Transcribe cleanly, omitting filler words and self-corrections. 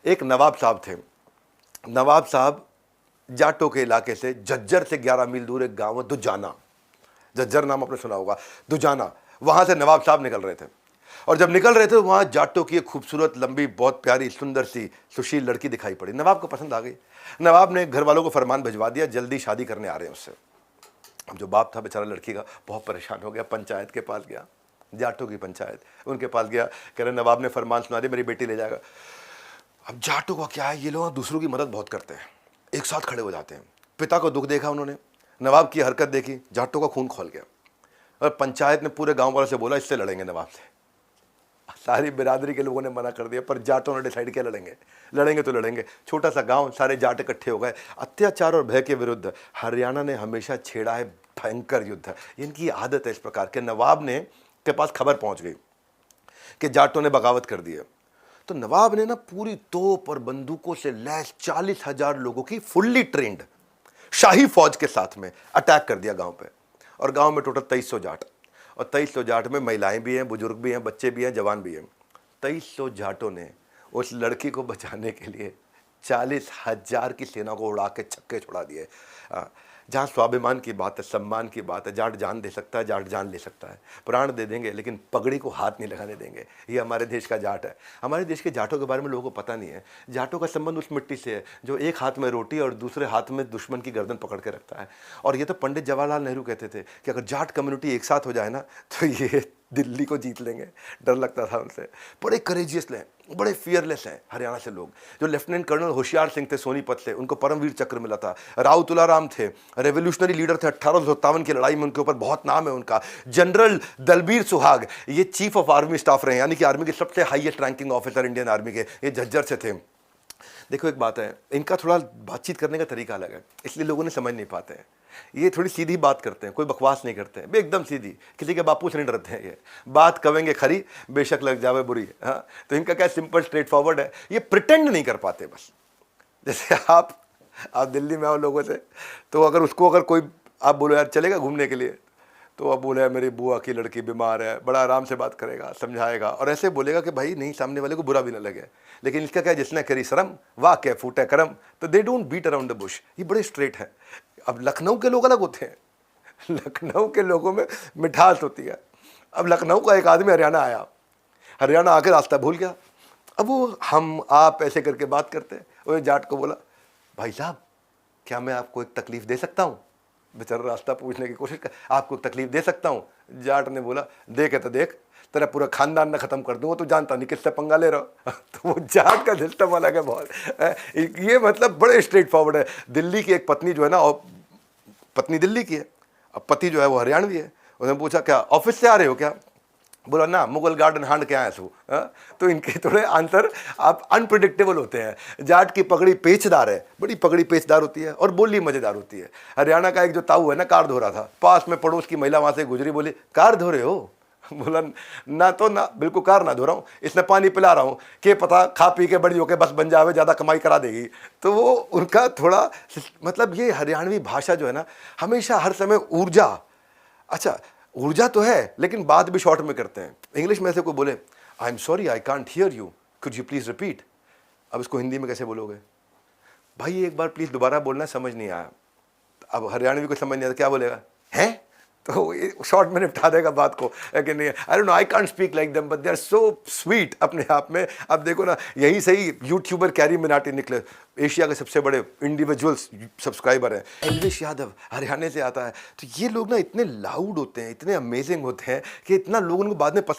एक नवाब साहब थे। नवाब साहब जाटों के इलाके से, झज्जर से 11 मील दूर एक गांव है दुजाना, झज्जर नाम आपने सुना होगा, दुजाना, वहां से नवाब साहब निकल रहे थे। और जब निकल रहे थे वहां जाटों की एक खूबसूरत, लंबी, बहुत प्यारी, सुंदर सी, सुशील लड़की दिखाई पड़ी। नवाब को पसंद आ गई। नवाब ने घर वालों को फरमान भिजवा दिया, जल्दी शादी करने आ रहे हैं उससे। अब जो बाप था बेचारा लड़की का बहुत परेशान हो गया, पंचायत के पास गया, जाटों की पंचायत, उनके पास गया, कह रहे नवाब ने फरमान सुना दिया, मेरी बेटी ले जाएगा। अब जाटों का क्या है, ये लोग दूसरों की मदद बहुत करते हैं, एक साथ खड़े हो जाते हैं। पिता को दुख देखा उन्होंने, नवाब की हरकत देखी, जाटों का खून खोल गया। और पंचायत ने पूरे गांव वालों से बोला इससे लड़ेंगे नवाब से। सारी बिरादरी के लोगों ने मना कर दिया, पर जाटों ने डिसाइड किया लड़ेंगे, लड़ेंगे तो लड़ेंगे। छोटा सा गांव, सारे जाट इकट्ठे हो गए। अत्याचार और भय के विरुद्ध हरियाणा ने हमेशा छेड़ा है भयंकर युद्ध। इनकी आदत है इस प्रकार के। नवाब ने के पास खबर पहुंच गई कि जाटों ने बगावत कर दी है, तो नवाब ने ना पूरी तोप और बंदूकों से लैस 40,000 लोगों की फुल्ली ट्रेंड शाही फौज के साथ में अटैक कर दिया गांव पे। और गांव में टोटल 2300 जाट, और 2300 जाट में महिलाएं भी हैं, बुजुर्ग भी हैं, बच्चे भी हैं, जवान भी हैं। 2300 जाटों ने उस लड़की को बचाने के लिए 40,000 की सेना को उड़ा के छक्के छुड़ा दिए। जहाँ स्वाभिमान की बात है, सम्मान की बात है, जाट जान दे सकता है, जाट जान ले सकता है, प्राण दे देंगे, लेकिन पगड़ी को हाथ नहीं लगाने देंगे। ये हमारे देश का जाट है। हमारे देश के जाटों के बारे में लोगों को पता नहीं है। जाटों का संबंध उस मिट्टी से है जो एक हाथ में रोटी और दूसरे हाथ में दुश्मन की गर्दन पकड़ के रखता है। और ये तो पंडित जवाहरलाल नेहरू कहते थे कि अगर जाट कम्युनिटी एक साथ हो जाए ना तो ये दिल्ली को जीत लेंगे। डर लगता था उनसे। बड़े करेजियस हैं, बड़े फियरलेस हैं हरियाणा से लोग। जो लेफ्टिनेंट कर्नल होशियार सिंह थे सोनीपत से, उनको परमवीर चक्र मिला था। राव तुलाराम थे, रेवोल्यूशनरी लीडर थे, 1857 की लड़ाई में उनके ऊपर बहुत नाम है उनका। जनरल दलबीर सुहाग, ये चीफ ऑफ आर्मी स्टाफ रहे, यानी कि आर्मी के सबसे highest ranking officer Indian army के, ये झज्जर से थे। देखो एक बात है, इनका थोड़ा बातचीत करने का तरीका अलग है, इसलिए लोगों ने समझ नहीं पाते हैं। ये थोड़ी सीधी बात करते हैं, कोई बकवास नहीं करते हैं, एकदम सीधी, किसी के बापू से नहीं डरते हैं। ये बात कहेंगे खरी, बेशक लग जावे बुरी। हाँ, तो इनका क्या सिंपल स्ट्रेट फॉरवर्ड है। ये प्रिटेंड नहीं कर पाते बस। जैसे आप दिल्ली में आओ लोगों से, तो अगर कोई आप बोलो यार चलेगा घूमने के लिए, तो अब बोले मेरी बुआ की लड़की बीमार है, बड़ा आराम से बात करेगा, समझाएगा और ऐसे बोलेगा कि भाई नहीं, सामने वाले को बुरा भी ना लगे। लेकिन इसका क्या, जिसने करी शर्म वाह क्या फूटे करम, तो they don't beat around the bush. ये बड़े स्ट्रेट है। अब लखनऊ के लोग अलग होते हैं, लखनऊ के लोगों में मिठास होती है। अब लखनऊ का एक आदमी हरियाणा आया, हरियाणा आके रास्ता भूल गया। अब वो हम आप ऐसे करके बात करते हैं। वो जाट को बोला भाई साहब क्या मैं आपको एक तकलीफ दे सकता हूँ? बेचारा रास्ता पूछने की कोशिश कर, आपको तकलीफ दे सकता हूँ? जाट ने बोला देखे तो देख, तेरा पूरा खानदान ना खत्म कर दूंगा, तो जानता नहीं किससे पंगा ले रहा। तो वो जाट का सिस्टम अलग है बहुत। ये मतलब बड़े स्ट्रेट फॉरवर्ड है। दिल्ली की एक पत्नी जो है ना, और पत्नी दिल्ली की है, अब पति जो है वो हरियाणवी है। उसने पूछा क्या ऑफिस से आ रहे हो क्या? बोला ना मुगल गार्डन हांड के आया सो। तो इनके थोड़े आंसर आप अनप्रिडिक्टेबल होते हैं। जाट की पगड़ी पेचदार है, बड़ी पगड़ी पेचदार होती है और बोली मजेदार होती है। हरियाणा का एक जो ताऊ है ना, कार धो रहा था, पास में पड़ोस की महिला वहां से गुजरी, बोली कार धो रहे हो? बोला ना, तो ना बिल्कुल कार ना धो रहा हूँ, इसमें पानी पिला रहा हूँ, के पता खा पी के बड़ी होके बस बन जावे, ज़्यादा कमाई करा देगी। तो वो उनका थोड़ा मतलब ये हरियाणवी भाषा जो है ना, हमेशा हर समय ऊर्जा, अच्छा ऊर्जा तो है लेकिन बात भी शॉर्ट में करते हैं। इंग्लिश में से कोई बोले I am sorry I can't hear you, could you please repeat? अब इसको हिंदी में कैसे बोलोगे? भाई एक बार प्लीज दोबारा बोलना, समझ नहीं आया। अब हरियाणवी को समझ नहीं आता, क्या बोलेगा? हैं? तो शॉर्ट में निपटा देगा बात को। लेकिन I don't know, I can't speak like them but they are so sweet अपने आप में। अब देखो ना, यही सही यूट्यूबर कैरी मिनाटी निकले, एशिया के सबसे बड़े इंडिविजुअल सब्सक्राइबर है। एल्विश यादव हरियाणा से आता है। तो ये लोग ना इतने लाउड होते हैं, इतने अमेजिंग होते हैं कि इतना लोगों को बाद में पसंद